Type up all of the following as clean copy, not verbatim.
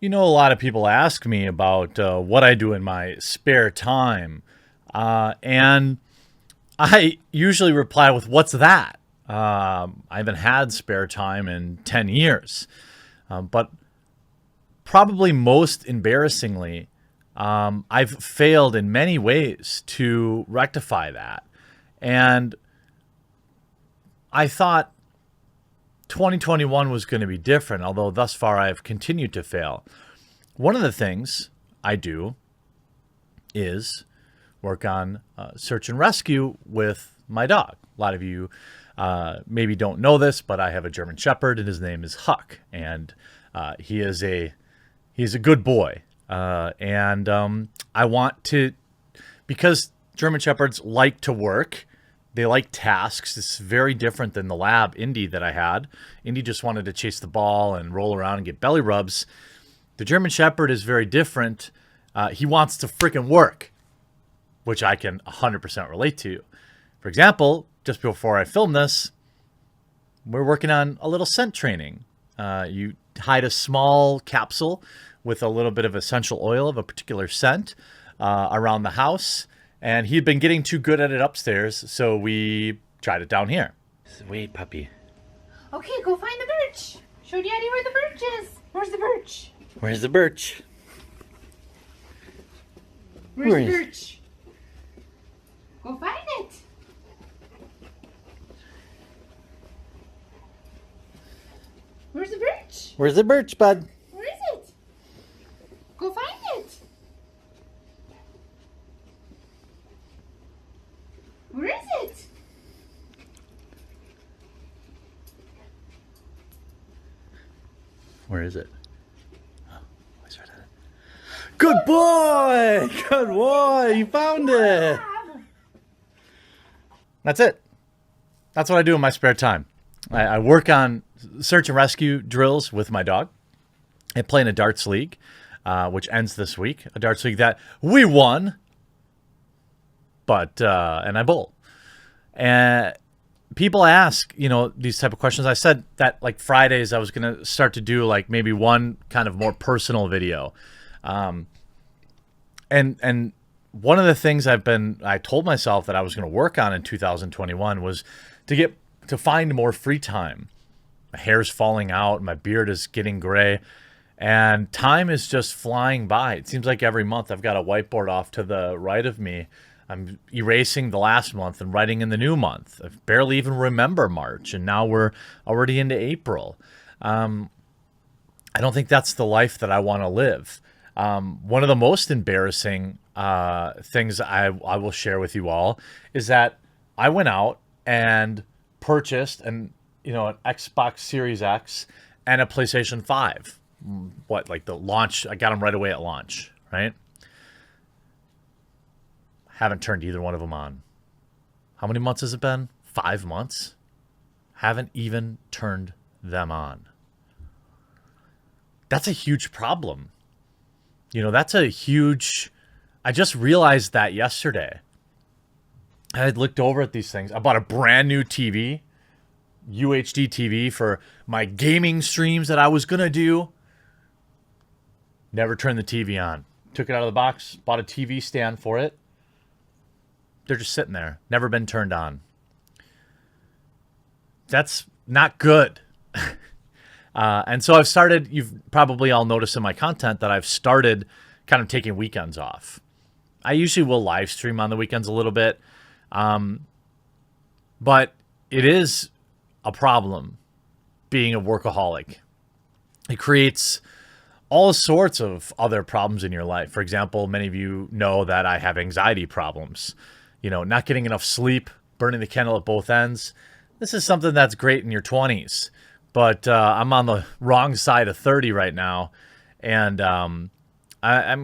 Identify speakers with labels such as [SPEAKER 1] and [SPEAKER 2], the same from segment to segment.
[SPEAKER 1] A lot of people ask me about what I do in my spare time. And I usually reply with, "What's that?" I haven't had spare time in 10 years. But probably most embarrassingly, I've failed in many ways to rectify that. And I thought 2021 was going to be different, although thus far I've continued to fail. One of the things I do is work on search and rescue with my dog. A lot of you maybe don't know this, but I have a German Shepherd, and his name is Huck, and he's a good boy. I want to, because German Shepherds like to work. They like tasks. It's very different than the lab Indy that I had. Indy just wanted to chase the ball and roll around and get belly rubs. The German Shepherd is very different. He wants to freaking work, which I can 100% relate to. For example, just before I film this, we're working on a little scent training. You hide a small capsule with a little bit of essential oil of a particular scent around the house. And he'd been getting too good at it upstairs, so we tried it down here.
[SPEAKER 2] Sweet puppy.
[SPEAKER 3] Okay, go find the birch. Show Daddy where the birch is. Where's the birch?
[SPEAKER 2] Where's the birch?
[SPEAKER 3] Where's
[SPEAKER 2] Where
[SPEAKER 3] the
[SPEAKER 2] is-
[SPEAKER 3] birch? Go find it. Where's the birch?
[SPEAKER 2] Where's the birch, bud?
[SPEAKER 3] Where is it? Go find it. Where is it?
[SPEAKER 2] Where is it? Oh, it's right there. Good boy! Good boy! You found it!
[SPEAKER 1] That's it. That's what I do in my spare time. I work on search and rescue drills with my dog. I play in a darts league, which ends this week. A darts league that we won, but and I bowl. And people ask, these type of questions. I said that like Fridays I was gonna start to do like maybe one kind of more personal video, and one of the things I told myself that I was going to work on in 2021 was to find more free time. My hair's falling out, my beard is getting gray, and time is just flying by. It seems like every month I've got a whiteboard off to the right of me. I'm erasing the last month and writing in the new month. I barely even remember March, and now we're already into April. I don't think that's the life that I want to live. One of the most embarrassing things I will share with you all is that I went out and purchased an Xbox Series X and a PlayStation 5. Like the launch, I got them right away at launch, right? Haven't turned either one of them on. How many months has it been? 5 months? Haven't even turned them on. That's a huge problem. That's a huge... I just realized that yesterday. I had looked over at these things. I bought a brand new TV, UHD TV for my gaming streams that I was going to do. Never turned the TV on. Took it out of the box, bought a TV stand for it. They're just sitting there. Never been turned on. That's not good. And so I've started, you've probably all noticed in my content that I've started kind of taking weekends off. I usually will live stream on the weekends a little bit. But it is a problem being a workaholic. It creates all sorts of other problems in your life. For example, many of you know that I have anxiety problems. Not getting enough sleep, burning the candle at both ends. This is something that's great in your 20s. But I'm on the wrong side of 30 right now. And I'm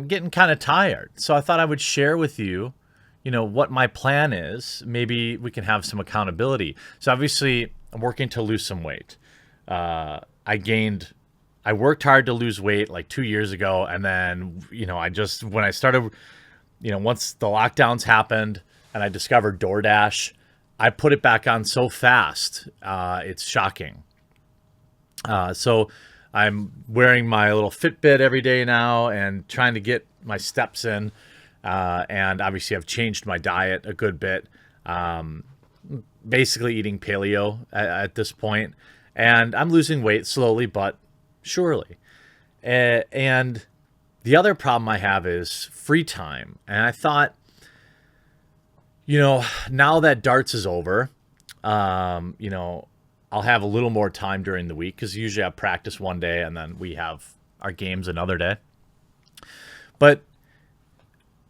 [SPEAKER 1] getting kind of tired. So I thought I would share with you, what my plan is. Maybe we can have some accountability. So obviously, I'm working to lose some weight. I worked hard to lose weight like 2 years ago. And then, when I started, once the lockdowns happened and I discovered DoorDash, I put it back on so fast. It's shocking. So I'm wearing my little Fitbit every day now and trying to get my steps in. And obviously I've changed my diet a good bit. Basically eating paleo at this point. And I'm losing weight slowly but surely. And the other problem I have is free time. And I thought, now that darts is over, I'll have a little more time during the week because usually I practice one day and then we have our games another day. But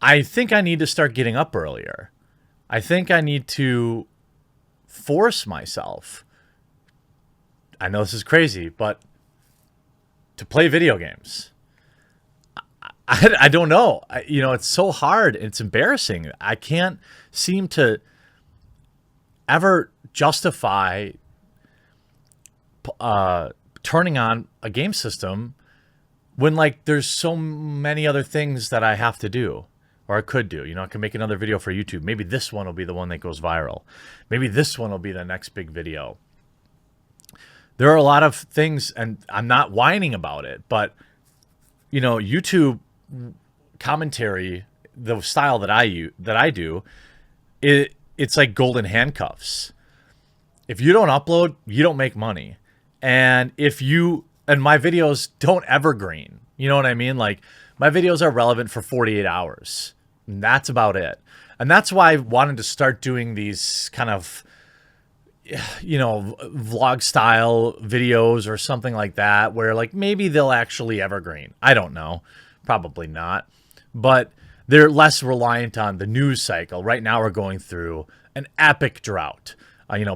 [SPEAKER 1] I think I need to start getting up earlier. I think I need to force myself. I know this is crazy, but to play video games. I don't know. It's so hard. It's embarrassing. I can't seem to ever justify turning on a game system when there's so many other things that I have to do or I could do. I can make another video for YouTube. Maybe this one will be the one that goes viral. Maybe this one will be the next big video. There are a lot of things, and I'm not whining about it, but YouTube commentary, the style that I do, it's like golden handcuffs. If you don't upload, you don't make money. And my videos don't evergreen. You know what I mean? My videos are relevant for 48 hours. And that's about it. And that's why I wanted to start doing these kind of vlog style videos or something like that, where maybe they'll actually evergreen. I don't know. Probably not. But they're less reliant on the news cycle. Right now we're going through an epic drought.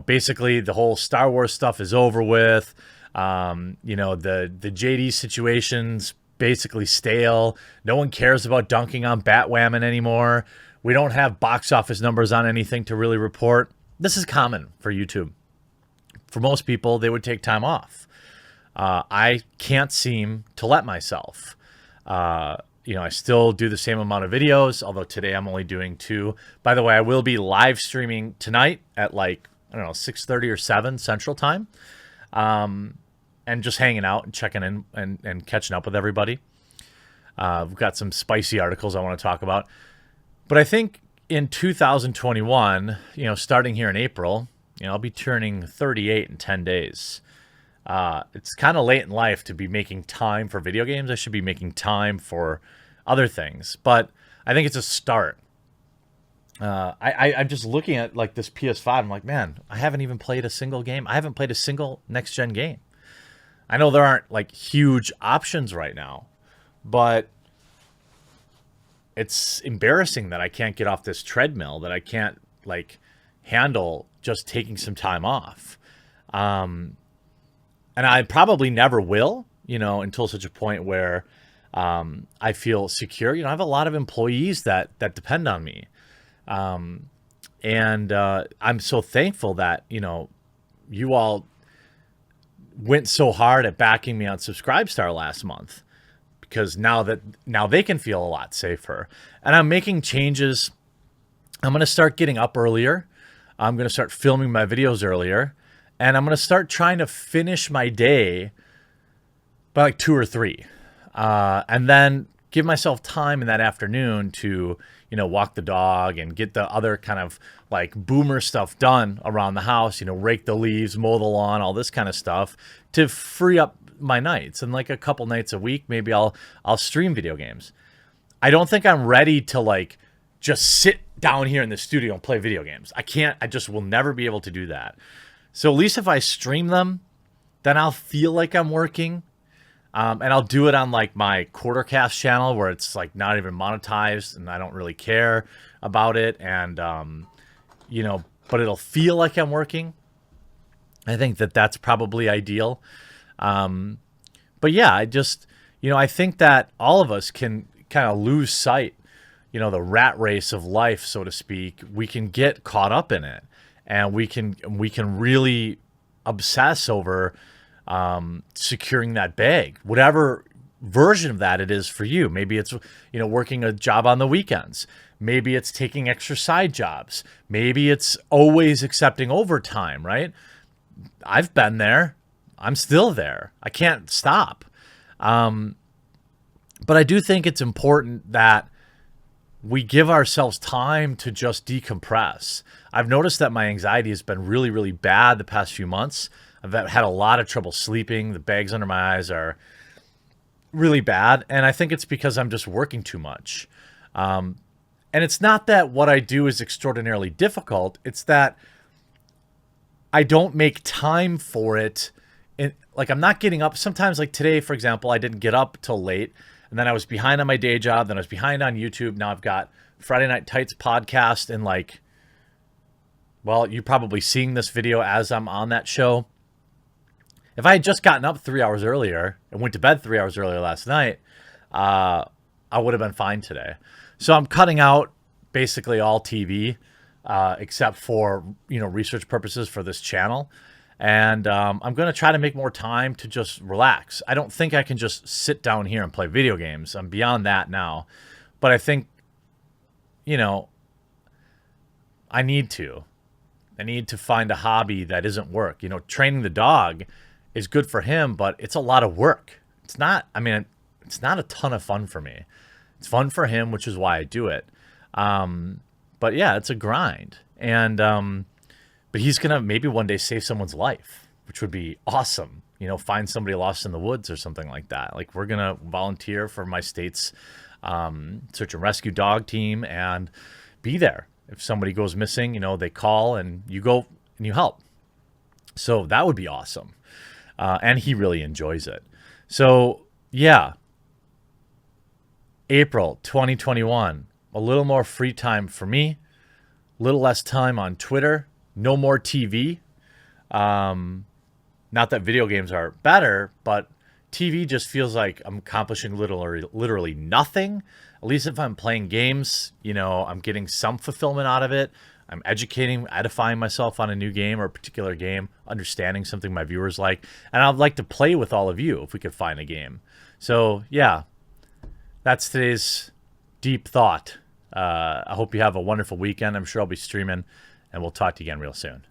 [SPEAKER 1] Basically the whole Star Wars stuff is over with. The JD situation's basically stale. No one cares about dunking on Batwoman anymore. We don't have box office numbers on anything to really report. This is common for YouTube. For most people, they would take time off. I can't seem to let myself. I still do the same amount of videos, although today I'm only doing 2. By the way, I will be live streaming tonight at 6:30 or 7 Central Time. And just hanging out and checking in and catching up with everybody. We've got some spicy articles I want to talk about. But I think in 2021, starting here in April, I'll be turning 38 in 10 days. It's kind of late in life to be making time for video games. I should be making time for other things. But I think it's a start. I'm just looking at this PS5. I'm like, man, I haven't even played a single game. I haven't played a single next-gen game. I know there aren't huge options right now, but it's embarrassing that I can't get off this treadmill, that I can't handle just taking some time off. And I probably never will, until such a point where I feel secure. I have a lot of employees that depend on me. And I'm so thankful that, you all went so hard at backing me on Subscribestar last month, because now they can feel a lot safer. And I'm making changes. I'm going to start getting up earlier. I'm going to start filming my videos earlier, and I'm going to start trying to finish my day by 2 or 3. And then give myself time in that afternoon to, walk the dog and get the other kind of boomer stuff done around the house, rake the leaves, mow the lawn, all this kind of stuff to free up my nights. And a couple nights a week, maybe I'll stream video games. I don't think I'm ready to just sit down here in the studio and play video games. I just will never be able to do that. So at least if I stream them, then I'll feel like I'm working. And I'll do it on my Quartercast channel where it's not even monetized and I don't really care about it. And, but it'll feel like I'm working. I think that's probably ideal. But yeah, I think that all of us can kind of lose sight, the rat race of life, so to speak. We can get caught up in it, and we can really obsess over securing that bag, whatever version of that it is for you. Maybe it's, working a job on the weekends. Maybe it's taking extra side jobs. Maybe it's always accepting overtime, right? I've been there. I'm still there. I can't stop. But I do think it's important that we give ourselves time to just decompress. I've noticed that my anxiety has been really, really bad the past few months. I've had a lot of trouble sleeping. The bags under my eyes are really bad. And I think it's because I'm just working too much. And it's not that what I do is extraordinarily difficult. It's that I don't make time for it. Like, I'm not getting up. Sometimes, like today, for example, I didn't get up till late. And then I was behind on my day job. Then I was behind on YouTube. Now I've got Friday Night Tights podcast. And like, well, you're probably seeing this video as I'm on that show. If I had just gotten up 3 hours earlier and went to bed 3 hours earlier last night, I would have been fine today. So I'm cutting out basically all TV, except for, research purposes for this channel. And I'm going to try to make more time to just relax. I don't think I can just sit down here and play video games. I'm beyond that now. But I think, I need to find a hobby that isn't work. Training the dog is good for him, but it's a lot of work. It's not a ton of fun for me. It's fun for him, which is why I do it. But yeah, it's a grind. And, but he's going to maybe one day save someone's life, which would be awesome. Find somebody lost in the woods or something like that. Like, we're going to volunteer for my state's search and rescue dog team and be there. If somebody goes missing, they call and you go and you help. So that would be awesome. And he really enjoys it. So yeah, April 2021, a little more free time for me, a little less time on Twitter, no more TV. Not that video games are better, but TV just feels like I'm accomplishing literally nothing. At least if I'm playing games, I'm getting some fulfillment out of it. I'm edifying myself on a new game or a particular game, understanding something my viewers like. And I'd like to play with all of you if we could find a game. So yeah, that's today's deep thought. I hope you have a wonderful weekend. I'm sure I'll be streaming, and we'll talk to you again real soon.